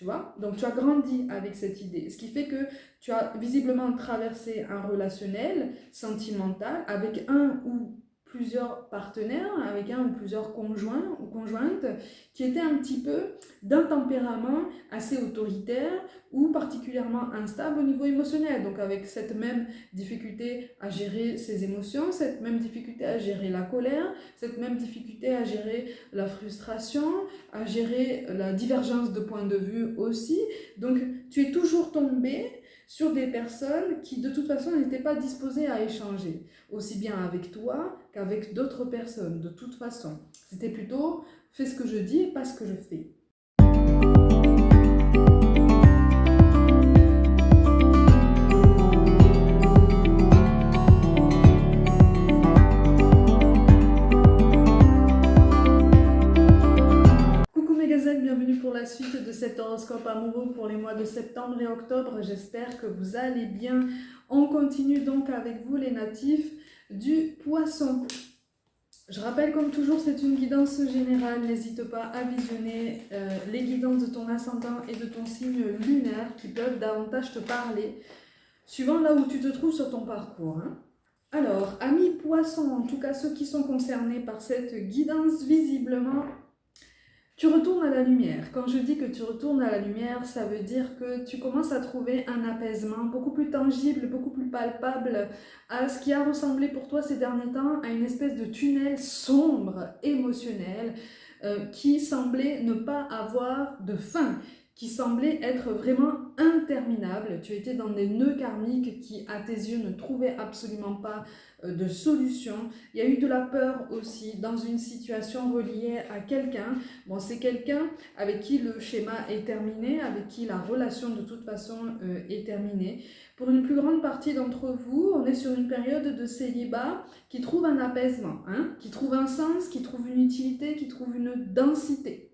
tu vois. Donc tu as grandi avec cette idée, ce qui fait que tu as visiblement traversé un relationnel sentimental avec un ou plusieurs partenaires, avec un ou plusieurs conjoints ou conjointes qui étaient un petit peu d'un tempérament assez autoritaire ou particulièrement instable au niveau émotionnel. Donc avec cette même difficulté à gérer ses émotions, cette même difficulté à gérer la colère, cette même difficulté à gérer la frustration, à gérer la divergence de point de vue aussi. Donc tu es toujours tombé sur des personnes qui de toute façon n'étaient pas disposées à échanger, aussi bien avec toi qu'avec d'autres personnes, de toute façon. C'était plutôt fais ce que je dis et pas ce que je fais. Coucou mes gazelles, bienvenue pour la suite de cet horoscope amoureux pour les mois de septembre et octobre. J'espère que vous allez bien. On continue donc avec vous les natifs du poisson. Je rappelle comme toujours, c'est une guidance générale. N'hésite pas à visionner les guidances de ton ascendant et de ton signe lunaire qui peuvent davantage te parler, suivant là où tu te trouves sur ton parcours. Alors, amis poissons, en tout cas ceux qui sont concernés par cette guidance, visiblement, tu retournes à la lumière. Quand je dis que tu retournes à la lumière, ça veut dire que tu commences à trouver un apaisement beaucoup plus tangible, beaucoup plus palpable à ce qui a ressemblé pour toi ces derniers temps à une espèce de tunnel sombre, émotionnel, qui semblait ne pas avoir de fin, qui semblait être vraiment interminable. Tu étais dans des nœuds karmiques qui, à tes yeux, ne trouvaient absolument pas de solution. Il y a eu de la peur aussi dans une situation reliée à quelqu'un. Bon, c'est quelqu'un avec qui le schéma est terminé, avec qui la relation de toute façon est terminée. Pour une plus grande partie d'entre vous, on est sur une période de célibat qui trouve un apaisement, qui trouve un sens, qui trouve une utilité, qui trouve une densité.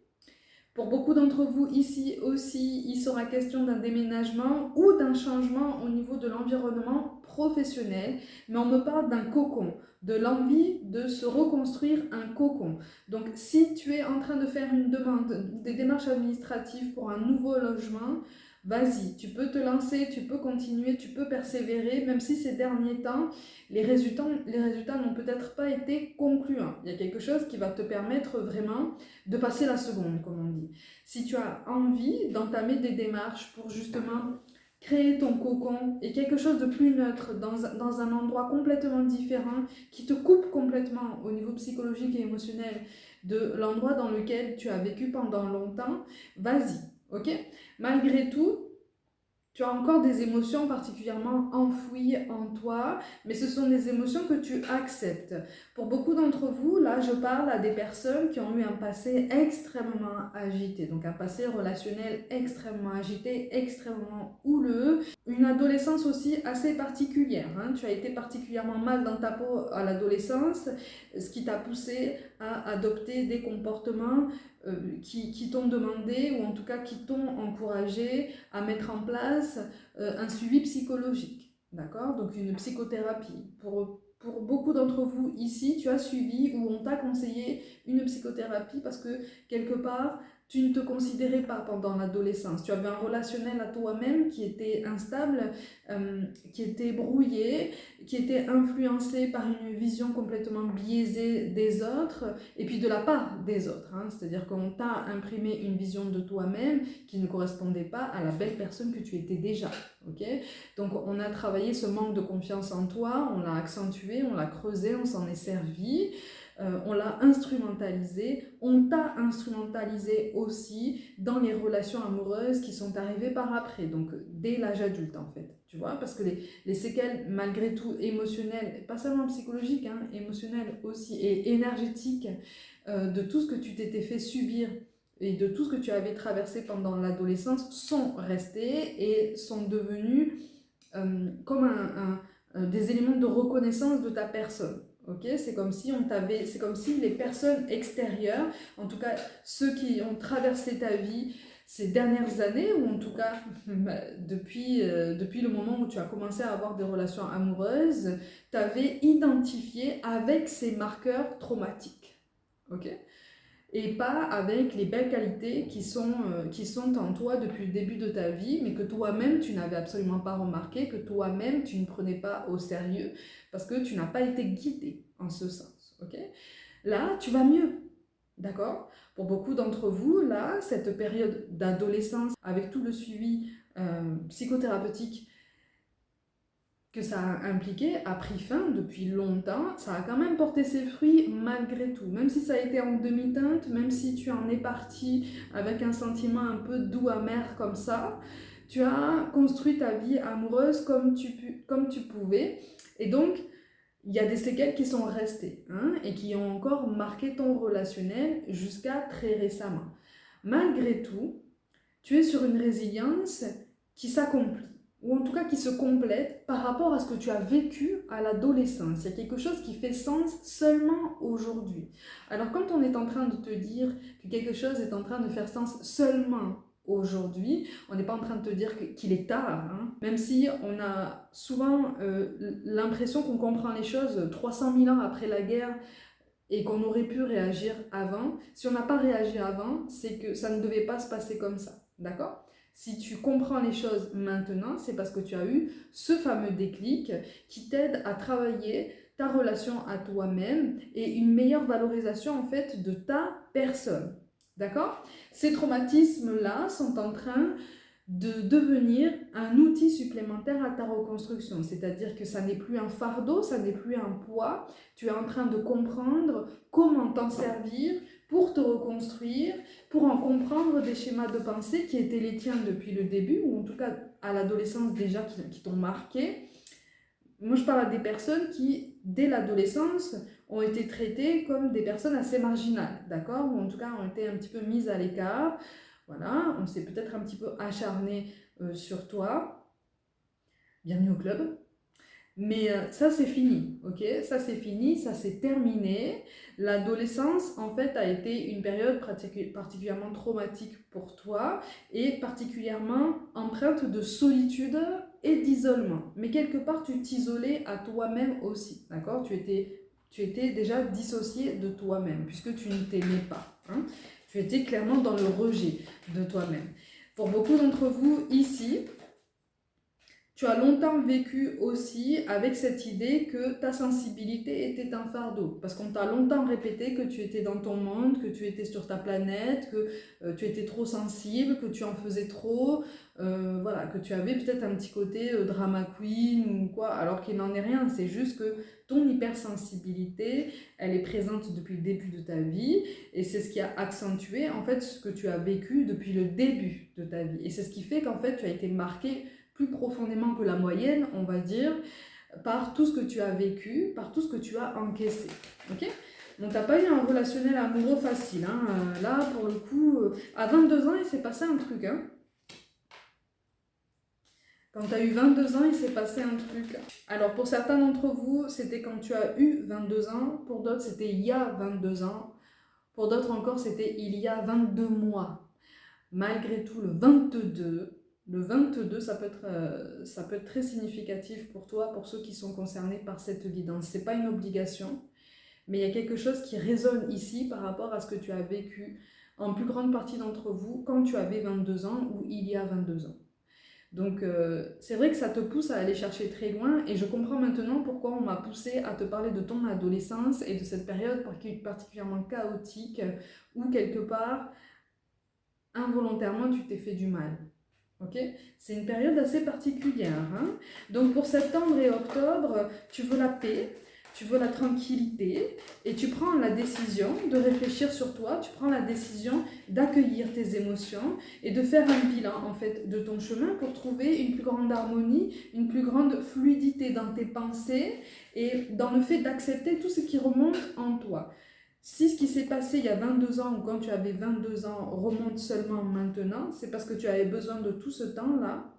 Pour beaucoup d'entre vous ici aussi, il sera question d'un déménagement ou d'un changement au niveau de l'environnement professionnel, mais on me parle d'un cocon, de l'envie de se reconstruire un cocon. Donc si tu es en train de faire une demande, des démarches administratives pour un nouveau logement, vas-y, tu peux te lancer, tu peux continuer, tu peux persévérer, même si ces derniers temps, les résultats n'ont peut-être pas été concluants. Il y a quelque chose qui va te permettre vraiment de passer la seconde, comme on dit. Si tu as envie d'entamer des démarches pour justement créer ton cocon et quelque chose de plus neutre dans un endroit complètement différent qui te coupe complètement au niveau psychologique et émotionnel de l'endroit dans lequel tu as vécu pendant longtemps, vas-y, ok? Malgré tout, tu as encore des émotions particulièrement enfouies en toi, mais ce sont des émotions que tu acceptes. Pour beaucoup d'entre vous, là, je parle à des personnes qui ont eu un passé extrêmement agité, donc un passé relationnel extrêmement agité, extrêmement houleux, une adolescence aussi assez particulière. Tu as été particulièrement mal dans ta peau à l'adolescence, ce qui t'a poussé à adopter des comportements qui t'ont demandé, ou en tout cas qui t'ont encouragé à mettre en place un suivi psychologique, d'accord? Donc une psychothérapie. Pour beaucoup d'entre vous ici, tu as suivi ou on t'a conseillé une psychothérapie parce que quelque part, tu ne te considérais pas pendant l'adolescence. Tu avais un relationnel à toi-même qui était instable, qui était brouillé, qui était influencé par une vision complètement biaisée des autres et puis de la part des autres. C'est-à-dire qu'on t'a imprimé une vision de toi-même qui ne correspondait pas à la belle personne que tu étais déjà. Okay, donc on a travaillé ce manque de confiance en toi, on l'a accentué, on l'a creusé, on s'en est servi. On l'a instrumentalisé, on t'a instrumentalisé aussi dans les relations amoureuses qui sont arrivées par après, donc dès l'âge adulte en fait, tu vois, parce que les séquelles malgré tout émotionnelles, pas seulement psychologiques, émotionnelles aussi et énergétiques de tout ce que tu t'étais fait subir et de tout ce que tu avais traversé pendant l'adolescence sont restées et sont devenus comme des éléments de reconnaissance de ta personne. Okay, c'est comme si les personnes extérieures, en tout cas ceux qui ont traversé ta vie ces dernières années, ou en tout cas depuis le moment où tu as commencé à avoir des relations amoureuses, t'avaient identifié avec ces marqueurs traumatiques. Okay, et pas avec les belles qualités qui sont en toi depuis le début de ta vie, mais que toi-même tu n'avais absolument pas remarqué, que toi-même tu ne prenais pas au sérieux, parce que tu n'as pas été guidé en ce sens, ok? Là, tu vas mieux, d'accord? Pour beaucoup d'entre vous, là, cette période d'adolescence, avec tout le suivi psychothérapeutique que ça a impliqué, a pris fin depuis longtemps. Ça a quand même porté ses fruits malgré tout. Même si ça a été en demi-teinte, même si tu en es parti avec un sentiment un peu doux, amer comme ça, tu as construit ta vie amoureuse comme tu pouvais. Et donc, il y a des séquelles qui sont restées hein, et qui ont encore marqué ton relationnel jusqu'à très récemment. Malgré tout, tu es sur une résilience qui s'accomplit, ou en tout cas qui se complète par rapport à ce que tu as vécu à l'adolescence. Il y a quelque chose qui fait sens seulement aujourd'hui. Alors quand on est en train de te dire que quelque chose est en train de faire sens seulement aujourd'hui, on n'est pas en train de te dire qu'il est tard, hein. Même si on a souvent l'impression qu'on comprend les choses 300 000 ans après la guerre et qu'on aurait pu réagir avant. Si on n'a pas réagi avant, c'est que ça ne devait pas se passer comme ça, d'accord? Si tu comprends les choses maintenant, c'est parce que tu as eu ce fameux déclic qui t'aide à travailler ta relation à toi-même et une meilleure valorisation en fait de ta personne, d'accord? Ces traumatismes-là sont en train de devenir un outil supplémentaire à ta reconstruction. C'est-à-dire que ça n'est plus un fardeau, ça n'est plus un poids. Tu es en train de comprendre comment t'en servir pour te reconstruire, pour en comprendre des schémas de pensée qui étaient les tiens depuis le début, ou en tout cas à l'adolescence déjà qui t'ont marqué. Moi, je parle à des personnes qui, dès l'adolescence, ont été traitées comme des personnes assez marginales, d'accord? Ou en tout cas ont été un petit peu mises à l'écart. Voilà, on s'est peut-être un petit peu acharné sur toi. Bienvenue au club. Mais ça, c'est fini, ok? Ça, c'est fini, ça, c'est terminé. L'adolescence, en fait, a été une période particulièrement traumatique pour toi et particulièrement empreinte de solitude et d'isolement. Mais quelque part, tu t'isolais à toi-même aussi, d'accord? Tu étais déjà dissocié de toi-même puisque tu ne t'aimais pas, hein? Tu étais clairement dans le rejet de toi-même. Pour beaucoup d'entre vous ici, tu as longtemps vécu aussi avec cette idée que ta sensibilité était un fardeau. Parce qu'on t'a longtemps répété que tu étais dans ton monde, que tu étais sur ta planète, que tu étais trop sensible, que tu en faisais trop. Voilà, que tu avais peut-être un petit côté drama queen ou quoi, alors qu'il n'en est rien. C'est juste que ton hypersensibilité, elle est présente depuis le début de ta vie. Et c'est ce qui a accentué en fait ce que tu as vécu depuis le début de ta vie. Et c'est ce qui fait qu'en fait tu as été marqué plus profondément que la moyenne, on va dire, par tout ce que tu as vécu, par tout ce que tu as encaissé. Ok ? Donc, tu n'as pas eu un relationnel amoureux facile. Hein. Là, pour le coup, à 22 ans, il s'est passé un truc. Hein. Quand tu as eu 22 ans, il s'est passé un truc. Alors, pour certains d'entre vous, c'était quand tu as eu 22 ans. Pour d'autres, c'était il y a 22 ans. Pour d'autres encore, c'était il y a 22 mois. Malgré tout, le 22, ça peut être très significatif pour toi, pour ceux qui sont concernés par cette guidance. Ce n'est pas une obligation, mais il y a quelque chose qui résonne ici par rapport à ce que tu as vécu en plus grande partie d'entre vous quand tu avais 22 ans ou il y a 22 ans. Donc c'est vrai que ça te pousse à aller chercher très loin et je comprends maintenant pourquoi on m'a poussé à te parler de ton adolescence et de cette période particulièrement chaotique où quelque part, involontairement, tu t'es fait du mal. Okay, c'est une période assez particulière. Hein. Donc pour septembre et octobre, tu veux la paix, tu veux la tranquillité et tu prends la décision de réfléchir sur toi, tu prends la décision d'accueillir tes émotions et de faire un bilan en fait de ton chemin pour trouver une plus grande harmonie, une plus grande fluidité dans tes pensées et dans le fait d'accepter tout ce qui remonte en toi. Si ce qui s'est passé il y a 22 ans ou quand tu avais 22 ans remonte seulement maintenant, c'est parce que tu avais besoin de tout ce temps-là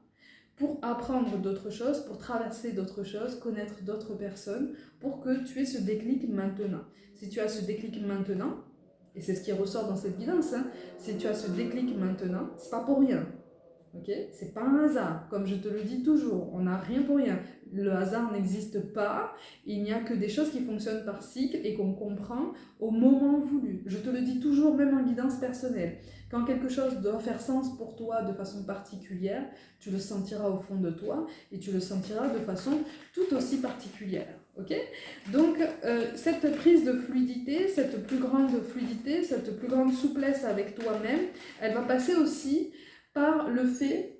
pour apprendre d'autres choses, pour traverser d'autres choses, connaître d'autres personnes, pour que tu aies ce déclic maintenant. Si tu as ce déclic maintenant, et c'est ce qui ressort dans cette guidance, hein, si tu as ce déclic maintenant, c'est pas pour rien. ok? C'est pas un hasard, comme je te le dis toujours, on n'a rien pour rien. Le hasard n'existe pas, il n'y a que des choses qui fonctionnent par cycle et qu'on comprend au moment voulu. Je te le dis toujours, même en guidance personnelle. Quand quelque chose doit faire sens pour toi de façon particulière, tu le sentiras au fond de toi et tu le sentiras de façon tout aussi particulière. Ok? Donc, cette prise de fluidité, cette plus grande souplesse avec toi-même, elle va passer aussi par le fait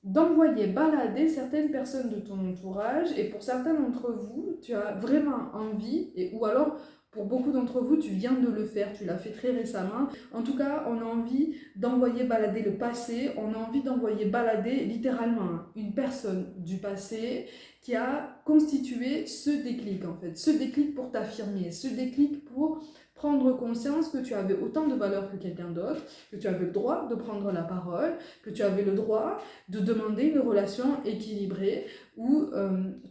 d'envoyer balader certaines personnes de ton entourage, et pour certains d'entre vous, tu as vraiment envie, ou alors pour beaucoup d'entre vous, tu viens de le faire, tu l'as fait très récemment. En tout cas, on a envie d'envoyer balader le passé, on a envie d'envoyer balader littéralement une personne du passé qui a constitué ce déclic en fait, ce déclic pour t'affirmer, ce déclic pour prendre conscience que tu avais autant de valeur que quelqu'un d'autre, que tu avais le droit de prendre la parole, que tu avais le droit de demander une relation équilibrée où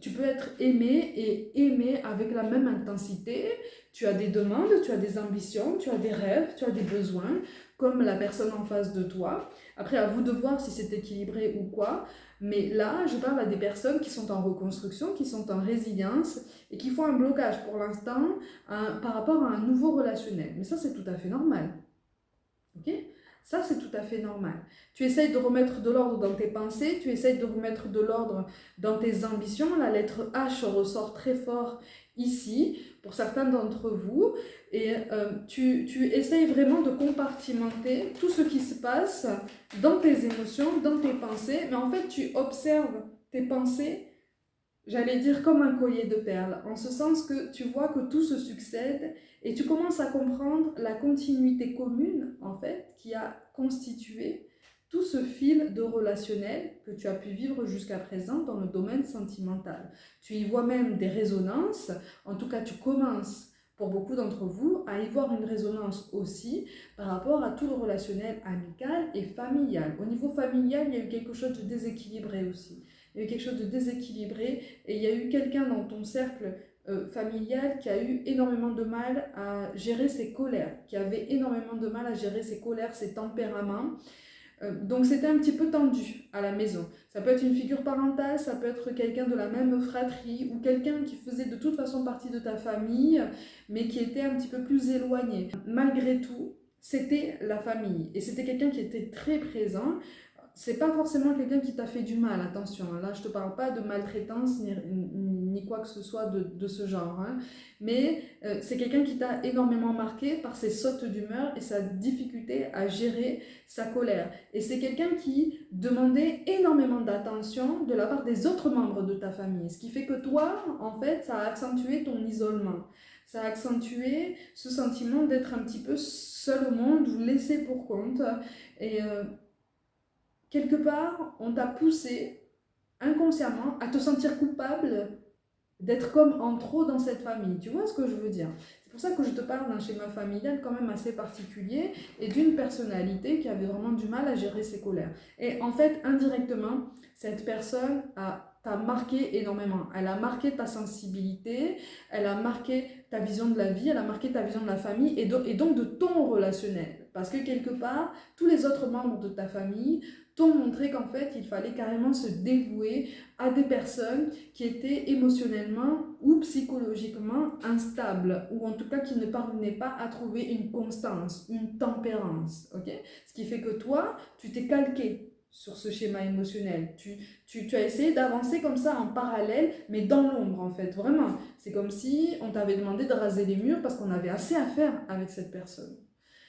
tu peux être aimé et aimé avec la même intensité. Tu as des demandes, tu as des ambitions, tu as des rêves, tu as des besoins, comme la personne en face de toi. Après, à vous de voir si c'est équilibré ou quoi. Mais là, je parle à des personnes qui sont en reconstruction, qui sont en résilience et qui font un blocage pour l'instant par rapport à un nouveau relationnel. Mais ça, c'est tout à fait normal. Ok ? Ça, c'est tout à fait normal. Tu essayes de remettre de l'ordre dans tes pensées, tu essayes de remettre de l'ordre dans tes ambitions. La lettre H ressort très fort ici, pour certains d'entre vous. Et tu essayes vraiment de compartimenter tout ce qui se passe dans tes émotions, dans tes pensées. Mais en fait, tu observes tes pensées, j'allais dire comme un collier de perles, en ce sens que tu vois que tout se succède et tu commences à comprendre la continuité commune, en fait, qui a constitué tout ce fil de relationnel que tu as pu vivre jusqu'à présent dans le domaine sentimental. Tu y vois même des résonances, en tout cas tu commences, pour beaucoup d'entre vous, à y voir une résonance aussi par rapport à tout le relationnel amical et familial. Au niveau familial, il y a eu quelque chose de déséquilibré aussi. Il y a eu quelque chose de déséquilibré et il y a eu quelqu'un dans ton cercle familial qui a eu énormément de mal à gérer ses colères, qui avait énormément de mal à gérer ses colères, ses tempéraments. Donc c'était un petit peu tendu à la maison. Ça peut être une figure parentale, ça peut être quelqu'un de la même fratrie ou quelqu'un qui faisait de toute façon partie de ta famille, mais qui était un petit peu plus éloigné. Malgré tout, c'était la famille et c'était quelqu'un qui était très présent. C'est pas forcément quelqu'un qui t'a fait du mal, attention, hein. Là je te parle pas de maltraitance ni quoi que ce soit de ce genre, hein. Mais c'est quelqu'un qui t'a énormément marqué par ses sautes d'humeur et sa difficulté à gérer sa colère. Et c'est quelqu'un qui demandait énormément d'attention de la part des autres membres de ta famille, ce qui fait que toi, en fait, ça a accentué ton isolement. Ça a accentué ce sentiment d'être un petit peu seul au monde ou laissé pour compte. Et quelque part, on t'a poussé inconsciemment à te sentir coupable d'être comme en trop dans cette famille. Tu vois ce que je veux dire? C'est pour ça que je te parle d'un schéma familial quand même assez particulier et d'une personnalité qui avait vraiment du mal à gérer ses colères. Et en fait, indirectement, cette personne t'a marqué énormément. Elle a marqué ta sensibilité, elle a marqué ta vision de la vie, elle a marqué ta vision de la famille et donc de ton relationnel. Parce que quelque part, tous les autres membres de ta famille t'ont montré qu'en fait, il fallait carrément se dévouer à des personnes qui étaient émotionnellement ou psychologiquement instables, ou en tout cas qui ne parvenaient pas à trouver une constance, une tempérance, ok? Ce qui fait que toi, tu t'es calqué sur ce schéma émotionnel. Tu as essayé d'avancer comme ça en parallèle, mais dans l'ombre en fait, vraiment. C'est comme si on t'avait demandé de raser les murs parce qu'on avait assez à faire avec cette personne.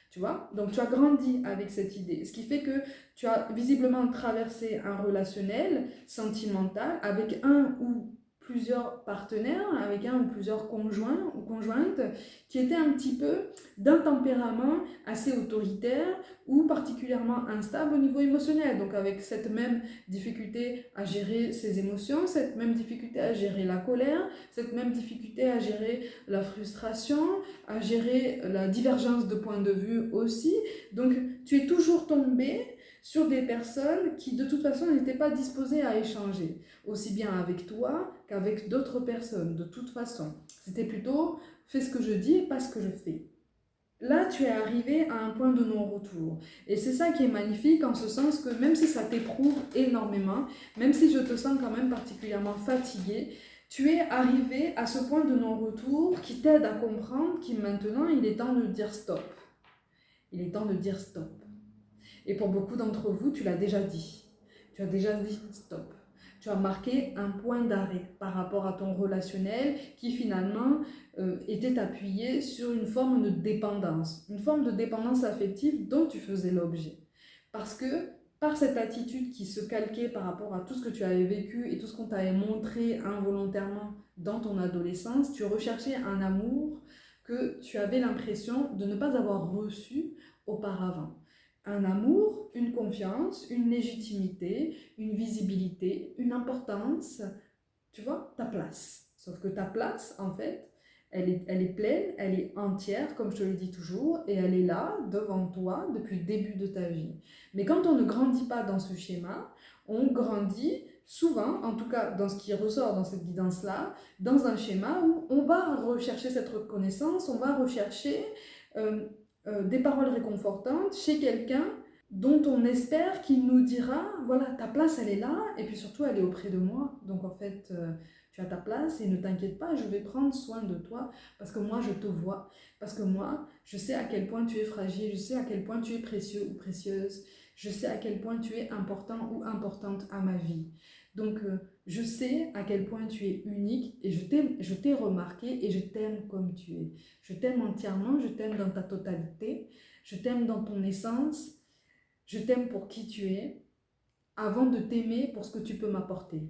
Tu vois? Donc tu as grandi avec cette idée, ce qui fait que tu as visiblement traversé un relationnel sentimental avec un ou plusieurs partenaires, avec un ou plusieurs conjoints ou conjointes qui étaient un petit peu d'un tempérament assez autoritaire ou particulièrement instable au niveau émotionnel. Donc avec cette même difficulté à gérer ses émotions, cette même difficulté à gérer la colère, cette même difficulté à gérer la frustration, à gérer la divergence de point de vue aussi. Donc tu es toujours tombé sur des personnes qui de toute façon n'étaient pas disposées à échanger, aussi bien avec toi qu'avec d'autres personnes, de toute façon. C'était plutôt fais ce que je dis et pas ce que je fais. Là, tu es arrivé à un point de non-retour. Et c'est ça qui est magnifique en ce sens que même si ça t'éprouve énormément, même si je te sens quand même particulièrement fatigué, tu es arrivé à ce point de non-retour qui t'aide à comprendre qu'il maintenant, il est temps de dire stop. Il est temps de dire stop. Et pour beaucoup d'entre vous, tu l'as déjà dit. Tu as déjà dit stop. Tu as marqué un point d'arrêt par rapport à ton relationnel qui finalement était appuyé sur une forme de dépendance affective dont tu faisais l'objet. Parce que par cette attitude qui se calquait par rapport à tout ce que tu avais vécu et tout ce qu'on t'avait montré involontairement dans ton adolescence, tu recherchais un amour que tu avais l'impression de ne pas avoir reçu auparavant. Un amour, une confiance, une légitimité, une visibilité, une importance, tu vois, ta place. Sauf que ta place, en fait, elle est pleine, elle est entière, comme je te le dis toujours, et elle est là, devant toi, depuis le début de ta vie. Mais quand on ne grandit pas dans ce schéma, on grandit souvent, en tout cas dans ce qui ressort dans cette guidance-là, dans un schéma où on va rechercher cette reconnaissance, on va rechercher euh, des paroles réconfortantes chez quelqu'un dont on espère qu'il nous dira, voilà, ta place, elle est là, et puis surtout, elle est auprès de moi. Donc, en fait, tu as ta place, et ne t'inquiète pas, je vais prendre soin de toi, parce que moi, je te vois, parce que moi, je sais à quel point tu es fragile, je sais à quel point tu es précieux ou précieuse, je sais à quel point tu es important ou importante à ma vie. Donc, je sais à quel point tu es unique, et je t'ai remarqué, et je t'aime comme tu es. Je t'aime entièrement, je t'aime dans ta totalité, je t'aime dans ton essence, je t'aime pour qui tu es, avant de t'aimer pour ce que tu peux m'apporter.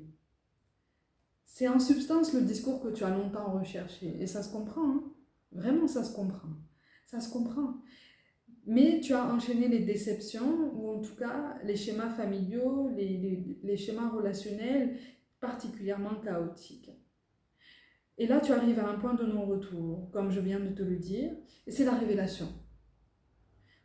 C'est en substance le discours que tu as longtemps recherché. Et ça se comprend, hein. Vraiment, ça se comprend. Ça se comprend. Mais tu as enchaîné les déceptions, ou en tout cas les schémas familiaux, les schémas relationnels particulièrement chaotiques. Et là, tu arrives à un point de non-retour, comme je viens de te le dire, et c'est la révélation.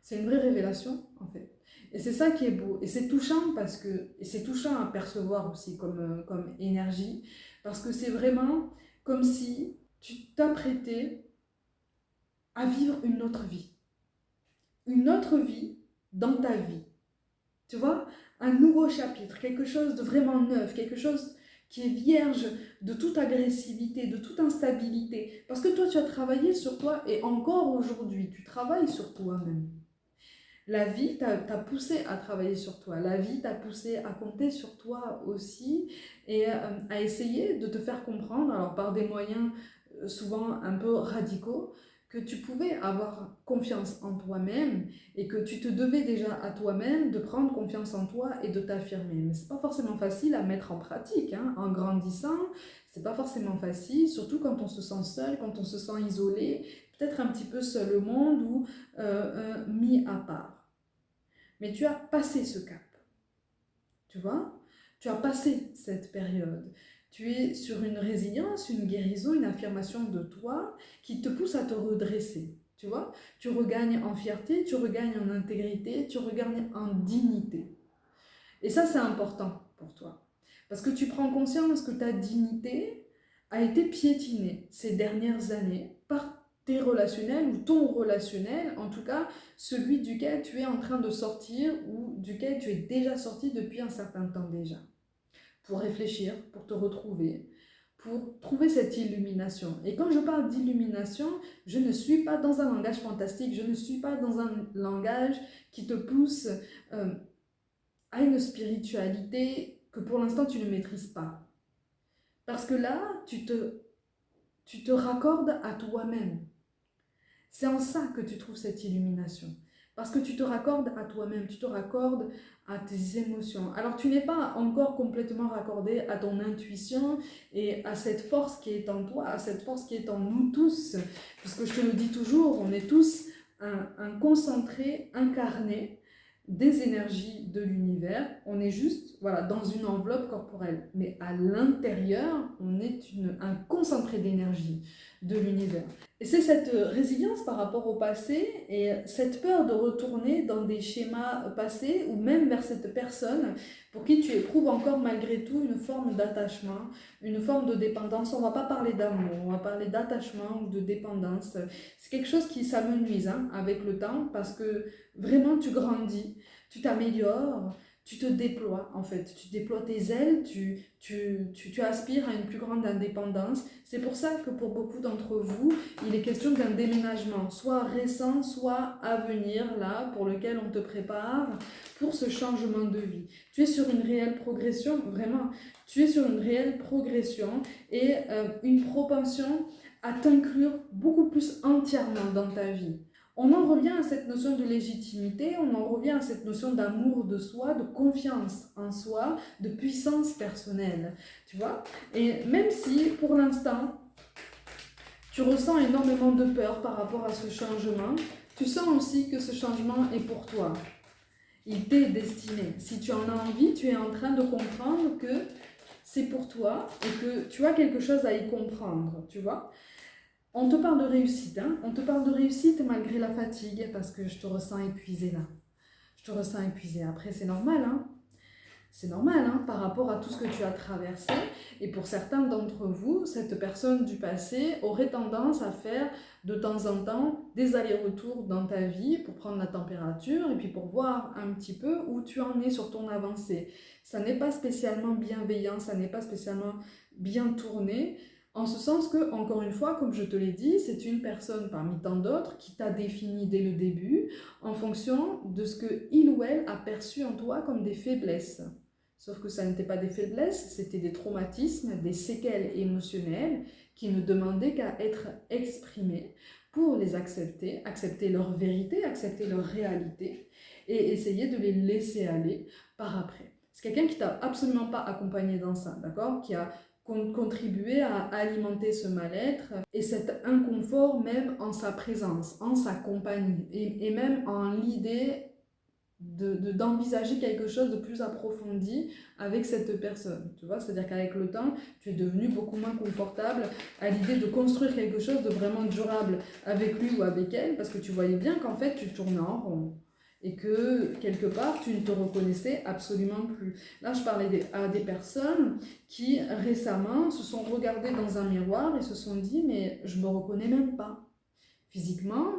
C'est une vraie révélation, en fait. Et c'est ça qui est beau. Et c'est touchant parce que, et c'est touchant à percevoir aussi comme énergie, parce que c'est vraiment comme si tu t'apprêtais à vivre une autre vie. Une autre vie dans ta vie. Tu vois, un nouveau chapitre, quelque chose de vraiment neuf, quelque chose qui est vierge de toute agressivité, de toute instabilité. Parce que toi, tu as travaillé sur toi et encore aujourd'hui, tu travailles sur toi-même. La vie t'a poussé à travailler sur toi. La vie t'a poussé à compter sur toi aussi et à essayer de te faire comprendre, alors par des moyens souvent un peu radicaux, que tu pouvais avoir confiance en toi-même et que tu te devais déjà à toi-même de prendre confiance en toi et de t'affirmer. Mais c'est pas forcément facile à mettre en pratique, hein. En grandissant, c'est pas forcément facile, surtout quand on se sent seul, quand on se sent isolé, peut-être un petit peu seul au monde ou mis à part. Mais tu as passé ce cap, tu vois? Tu as passé cette période. Tu es sur une résilience, une guérison, une affirmation de toi qui te pousse à te redresser, tu vois? Tu regagnes en fierté, tu regagnes en intégrité, tu regagnes en dignité. Et ça, c'est important pour toi. Parce que tu prends conscience que ta dignité a été piétinée ces dernières années par tes relationnels ou ton relationnel, en tout cas celui duquel tu es en train de sortir ou duquel tu es déjà sorti depuis un certain temps déjà. Pour réfléchir, pour te retrouver, pour trouver cette illumination. Et quand je parle d'illumination, je ne suis pas dans un langage fantastique, je ne suis pas dans un langage qui te pousse à une spiritualité que pour l'instant tu ne maîtrises pas. Parce que là, tu te raccordes à toi-même. C'est en ça que tu trouves cette illumination. Parce que tu te raccordes à toi-même, tu te raccordes à tes émotions. Alors tu n'es pas encore complètement raccordé à ton intuition et à cette force qui est en toi, à cette force qui est en nous tous. Puisque je te le dis toujours, on est tous un concentré incarné des énergies de l'univers. On est juste voilà, dans une enveloppe corporelle. Mais à l'intérieur, on est un concentré d'énergie. de l'univers. Et c'est cette résilience par rapport au passé et cette peur de retourner dans des schémas passés ou même vers cette personne pour qui tu éprouves encore malgré tout une forme d'attachement, une forme de dépendance. On ne va pas parler d'amour, on va parler d'attachement ou de dépendance. C'est quelque chose qui s'amenuise avec le temps parce que vraiment tu grandis, tu t'améliores, tu te déploies en fait, tu déploies tes ailes, tu aspires à une plus grande indépendance. C'est pour ça que pour beaucoup d'entre vous, il est question d'un déménagement, soit récent, soit à venir, là, pour lequel on te prépare pour ce changement de vie. Tu es sur une réelle progression, vraiment, tu es sur une réelle progression et une propension à t'inclure beaucoup plus entièrement dans ta vie. On en revient à cette notion de légitimité, on en revient à cette notion d'amour de soi, de confiance en soi, de puissance personnelle, tu vois. Et même si, pour l'instant, tu ressens énormément de peur par rapport à ce changement, tu sens aussi que ce changement est pour toi. Il t'est destiné. Si tu en as envie, tu es en train de comprendre que c'est pour toi et que tu as quelque chose à y comprendre, tu vois. On te parle de réussite, on te parle de réussite malgré la fatigue, parce que je te ressens épuisé là. Je te ressens épuisé. Après, c'est normal, C'est normal, par rapport à tout ce que tu as traversé. Et pour certains d'entre vous, cette personne du passé aurait tendance à faire de temps en temps des allers-retours dans ta vie pour prendre la température et puis pour voir un petit peu où tu en es sur ton avancée. Ça n'est pas spécialement bienveillant, ça n'est pas spécialement bien tourné. En ce sens que, encore une fois, comme je te l'ai dit, c'est une personne parmi tant d'autres qui t'a défini dès le début en fonction de ce qu'il ou elle a perçu en toi comme des faiblesses. Sauf que ça n'était pas des faiblesses, c'était des traumatismes, des séquelles émotionnelles qui ne demandaient qu'à être exprimées pour les accepter, accepter leur vérité, accepter leur réalité et essayer de les laisser aller par après. C'est quelqu'un qui t'a absolument pas accompagné dans ça, d'accord ? Qui a contribué à alimenter ce mal-être et cet inconfort même en sa présence, en sa compagnie et même en l'idée d'envisager quelque chose de plus approfondi avec cette personne, tu vois, c'est-à-dire qu'avec le temps, tu es devenu beaucoup moins confortable à l'idée de construire quelque chose de vraiment durable avec lui ou avec elle, parce que tu voyais bien qu'en fait, tu tournais en rond et que quelque part, tu ne te reconnaissais absolument plus. Là, je parlais à des personnes qui récemment se sont regardées dans un miroir et se sont dit, mais je me reconnais même pas. Physiquement,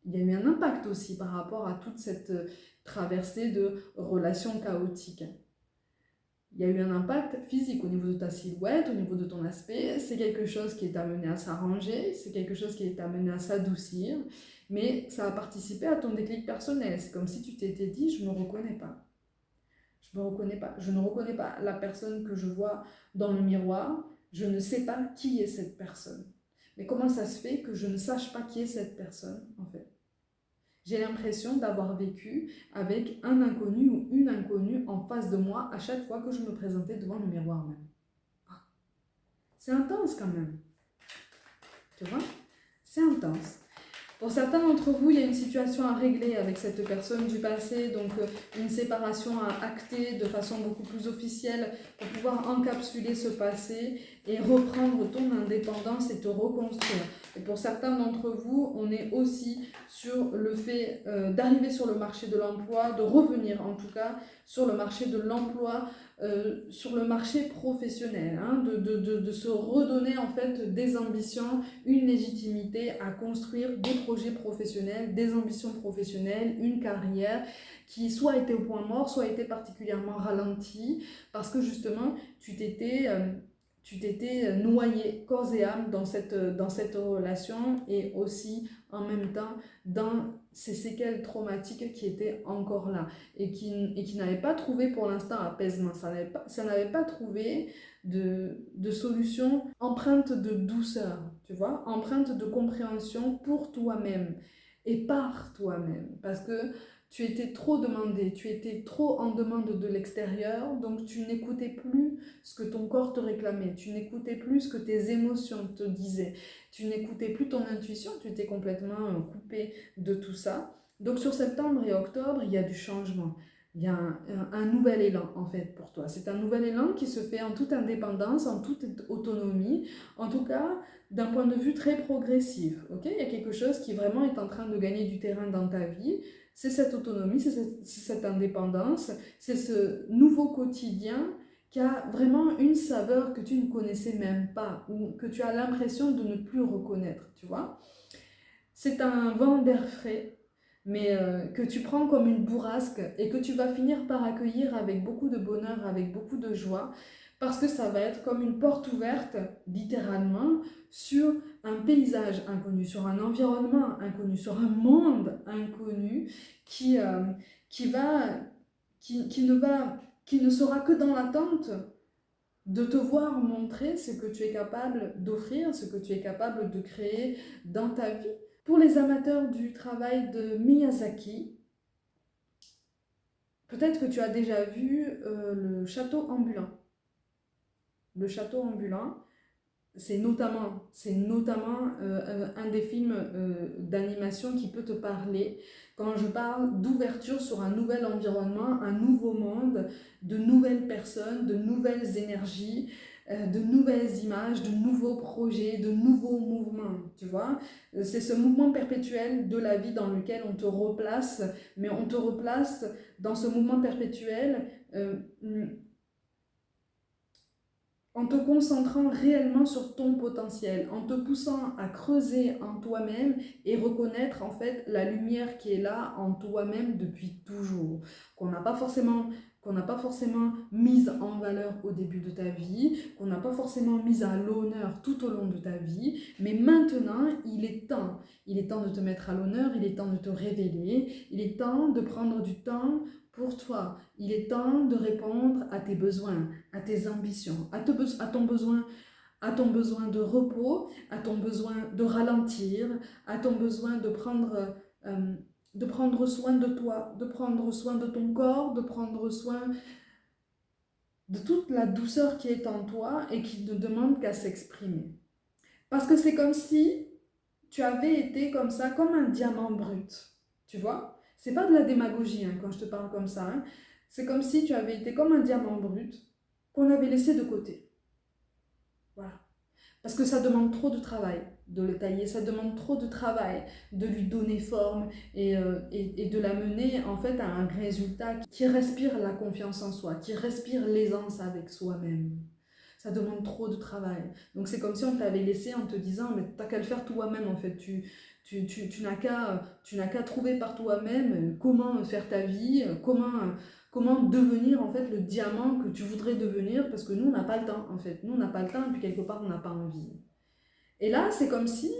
il y a eu un impact aussi par rapport à toute cette traversée de relations chaotiques. Il y a eu un impact physique au niveau de ta silhouette, au niveau de ton aspect. C'est quelque chose qui est amené à s'arranger, c'est quelque chose qui est amené à s'adoucir, mais ça a participé à ton déclic personnel. C'est comme si tu t'étais dit, je ne me reconnais pas. Je me reconnais pas. Je ne reconnais pas la personne que je vois dans le miroir. Je ne sais pas qui est cette personne. Mais comment ça se fait que je ne sache pas qui est cette personne, en fait ? J'ai l'impression d'avoir vécu avec un inconnu ou une inconnue en face de moi à chaque fois que je me présentais devant le miroir même. C'est intense quand même. Tu vois ? C'est intense. Pour certains d'entre vous, il y a une situation à régler avec cette personne du passé, donc une séparation à acter de façon beaucoup plus officielle pour pouvoir encapsuler ce passé et reprendre ton indépendance et te reconstruire. Et pour certains d'entre vous, on est aussi sur le fait d'arriver sur le marché de l'emploi, de revenir en tout cas sur le marché de l'emploi, sur le marché professionnel, de se redonner en fait des ambitions, une légitimité à construire des projets professionnels, des ambitions professionnelles, une carrière qui soit était au point mort, soit était particulièrement ralentie parce que justement tu t'étais noyé corps et âme dans cette relation et aussi en même temps dans ces séquelles traumatiques qui étaient encore là et qui n'avaient pas trouvé pour l'instant apaisement, ça n'avait pas trouvé de solution empreinte de douceur, tu vois, empreinte de compréhension pour toi-même et par toi-même, parce que tu étais trop demandé, tu étais trop en demande de l'extérieur, donc tu n'écoutais plus ce que ton corps te réclamait, tu n'écoutais plus ce que tes émotions te disaient, tu n'écoutais plus ton intuition, tu étais complètement coupé de tout ça. Donc sur septembre et octobre, il y a du changement. Il y a un nouvel élan en fait pour toi. C'est un nouvel élan qui se fait en toute indépendance, en toute autonomie, en tout cas d'un point de vue très progressif. Ok, il y a quelque chose qui vraiment est en train de gagner du terrain dans ta vie. C'est cette autonomie, c'est cette indépendance, c'est ce nouveau quotidien qui a vraiment une saveur que tu ne connaissais même pas ou que tu as l'impression de ne plus reconnaître, tu vois. C'est un vent d'air frais, mais que tu prends comme une bourrasque et que tu vas finir par accueillir avec beaucoup de bonheur, avec beaucoup de joie, parce que ça va être comme une porte ouverte, littéralement, sur un paysage inconnu, sur un environnement inconnu, sur un monde inconnu qui, qui, va, qui ne sera que dans l'attente de te voir montrer ce que tu es capable d'offrir, ce que tu es capable de créer dans ta vie. Pour les amateurs du travail de Miyazaki, peut-être que tu as déjà vu le château ambulant. Le château ambulant, c'est notamment un des films d'animation qui peut te parler quand je parle d'ouverture sur un nouvel environnement, un nouveau monde, de nouvelles personnes, de nouvelles énergies, de nouvelles images, de nouveaux projets, de nouveaux mouvements, tu vois. C'est ce mouvement perpétuel de la vie dans lequel on te replace, mais on te replace dans ce mouvement perpétuel en te concentrant réellement sur ton potentiel, en te poussant à creuser en toi-même et reconnaître en fait la lumière qui est là en toi-même depuis toujours, qu'on n'a pas forcément mise en valeur au début de ta vie, qu'on n'a pas forcément mise à l'honneur tout au long de ta vie, mais maintenant il est temps de te mettre à l'honneur, il est temps de te révéler, il est temps de prendre du temps pour toi, il est temps de répondre à tes besoins, à tes ambitions, à ton besoin de repos, à ton besoin de ralentir, à ton besoin de prendre soin de toi, de prendre soin de ton corps, de prendre soin de toute la douceur qui est en toi et qui ne demande qu'à s'exprimer. Parce que c'est comme si tu avais été comme ça, comme un diamant brut, tu vois? C'est pas de la démagogie quand je te parle comme ça. C'est comme si tu avais été comme un diamant brut qu'on avait laissé de côté. Voilà. Parce que ça demande trop de travail de le tailler, ça demande trop de travail de lui donner forme et de l'amener en fait à un résultat qui respire la confiance en soi, qui respire l'aisance avec soi-même. Ça demande trop de travail. Donc c'est comme si on t'avait laissé en te disant mais t'as qu'à le faire toi-même en fait. Tu n'as qu'à trouver par toi-même comment faire ta vie, comment devenir en fait le diamant que tu voudrais devenir parce que nous on n'a pas le temps en fait. Nous on n'a pas le temps et puis quelque part on n'a pas envie. Et là c'est comme si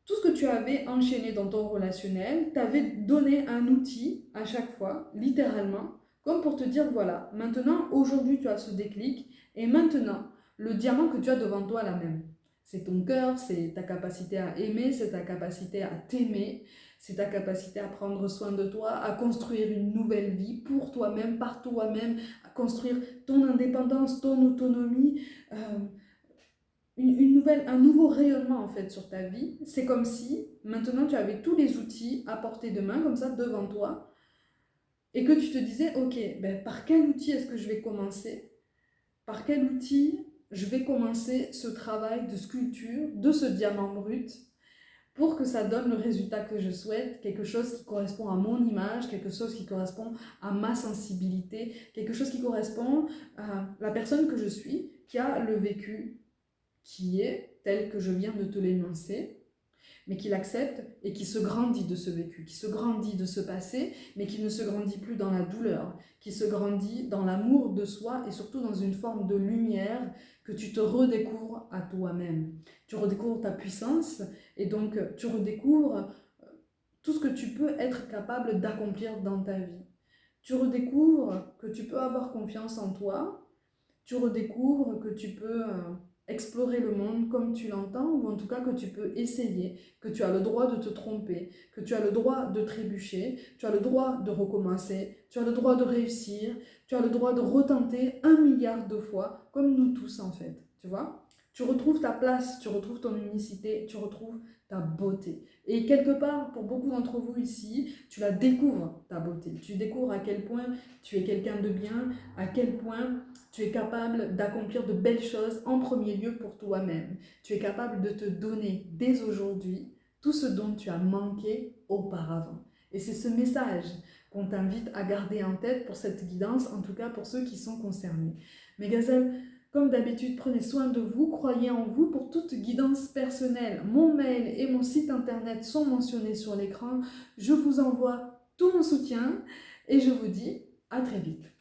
tout ce que tu avais enchaîné dans ton relationnel t'avait donné un outil à chaque fois, littéralement, comme pour te dire voilà, maintenant aujourd'hui tu as ce déclic et maintenant le diamant que tu as devant toi là même. C'est ton cœur, c'est ta capacité à aimer, c'est ta capacité à t'aimer, c'est ta capacité à prendre soin de toi, à construire une nouvelle vie pour toi-même, par toi-même, à construire ton indépendance, ton autonomie, un nouveau rayonnement en fait sur ta vie. C'est comme si maintenant tu avais tous les outils à portée de main, comme ça devant toi, et que tu te disais, ok, ben, par quel outil est-ce que je vais commencer? Par quel outil je vais commencer ce travail de sculpture, de ce diamant brut, pour que ça donne le résultat que je souhaite, quelque chose qui correspond à mon image, quelque chose qui correspond à ma sensibilité, quelque chose qui correspond à la personne que je suis, qui a le vécu qui est tel que je viens de te l'énoncer, mais qui l'accepte et qui se grandit de ce vécu, qui se grandit de ce passé, mais qui ne se grandit plus dans la douleur, qui se grandit dans l'amour de soi et surtout dans une forme de lumière que tu te redécouvres à toi-même. Tu redécouvres ta puissance et donc tu redécouvres tout ce que tu peux être capable d'accomplir dans ta vie. Tu redécouvres que tu peux avoir confiance en toi, tu redécouvres que tu peux explorer le monde comme tu l'entends, ou en tout cas que tu peux essayer, que tu as le droit de te tromper, que tu as le droit de trébucher, tu as le droit de recommencer, tu as le droit de réussir, tu as le droit de retenter 1 milliard de fois, comme nous tous en fait, tu vois. Tu retrouves ta place, tu retrouves ton unicité, tu retrouves ta beauté. Et quelque part, pour beaucoup d'entre vous ici, tu la découvres, ta beauté. Tu découvres à quel point tu es quelqu'un de bien, à quel point tu es capable d'accomplir de belles choses en premier lieu pour toi-même. Tu es capable de te donner dès aujourd'hui tout ce dont tu as manqué auparavant. Et c'est ce message qu'on t'invite à garder en tête pour cette guidance, en tout cas pour ceux qui sont concernés. Mes gazelles, comme d'habitude, prenez soin de vous, croyez en vous. Pour toute guidance personnelle, mon mail et mon site internet sont mentionnés sur l'écran. Je vous envoie tout mon soutien et je vous dis à très vite.